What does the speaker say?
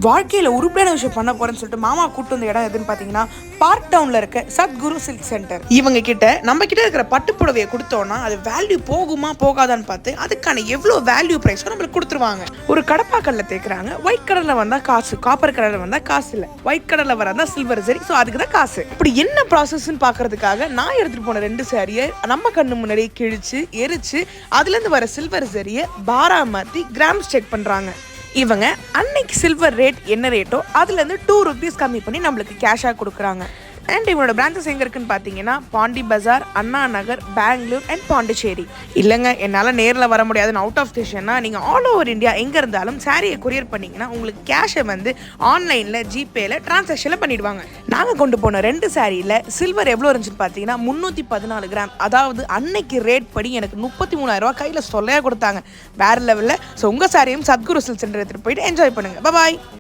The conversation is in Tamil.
வாழ்க்கையில் உருப்படியான விஷயம் பண்ண போறேன்னு சொல்லிட்டு மாமா கூட்டு வந்த இடம் எதுன்னு பார்த்தீங்கன்னா பார்க் டவுன்ல இருக்க சத்குரு சில்க் சென்டர். இவங்க கிட்ட நம்ம கிட்ட இருக்கிற பட்டு புடவையை கொடுத்தோம்னா அது வேல்யூ போகுமா போகாதான்னு பார்த்து அதுக்கான எவ்வளோ வேல்யூ ப்ரைஸோ நம்மளுக்கு கொடுத்துருவாங்க. ஒரு கடப்பாக்கல்ல தேக்குறாங்க, ஒயிட் கலர்ல வந்தா காசு, காப்பர் கலர்ல வந்தா காசு இல்லை, ஒயிட் கலர்ல வரதா சில்வர் சரி, ஸோ அதுக்கு தான் காசு. இப்படி என்ன ப்ராசஸ்ன்னு பார்க்கறதுக்காக நான் எடுத்துட்டு போன 2 சாரியை நம்ம கண்ணு முன்னாடியே கிழிச்சு எரிச்சு அதுலேருந்து வர சில்வர் சரியை பாரா மாற்றி கிராம்ஸ் செக் பண்ணுறாங்க. இவங்க அன்னைக்கு சில்வர் ரேட் என்ன ரேட்டோ அதுலேருந்து 2 rupees கம்மி பண்ணி நம்மளுக்கு கேஷாக கொடுக்குறாங்க. அண்ட் இவனோட பிரான்ச்சஸ் எங்கே இருக்குன்னு பார்த்தீங்கன்னா பாண்டி பஜார், அண்ணா நகர், பெங்களூர் அண்ட் பாண்டிச்சேரி. இல்லைங்க என்னால் நேரில் வர முடியாதுன்னு அவுட் ஆஃப் ஸ்டேஷன்னா நீங்கள் ஆல் ஓவர் இந்தியா எங்கே இருந்தாலும் சாரியை கொரியர் பண்ணிங்கன்னா உங்களுக்கு கேஷை வந்து ஆன்லைனில் ஜிபேயில் டிரான்சாக்ஷனில் பண்ணிவிடுவாங்க. நாங்கள் கொண்டு போன 2 சாரியில் சில்வர் எவ்வளோ இருந்துச்சுன்னு பார்த்தீங்கன்னா 314 கிராம். அதாவது அன்னைக்கு ரேட் படி எனக்கு 33,000 ரூபா கையில் சொல்லையாக கொடுத்தாங்க. வேறு லெவலில். ஸோ உங்கள் சாரியும் சத்குரு சில்க் சென்டர் எடுத்துகிட்டு போயிட்டு என்ஜாய் பண்ணுங்கள். பாய்.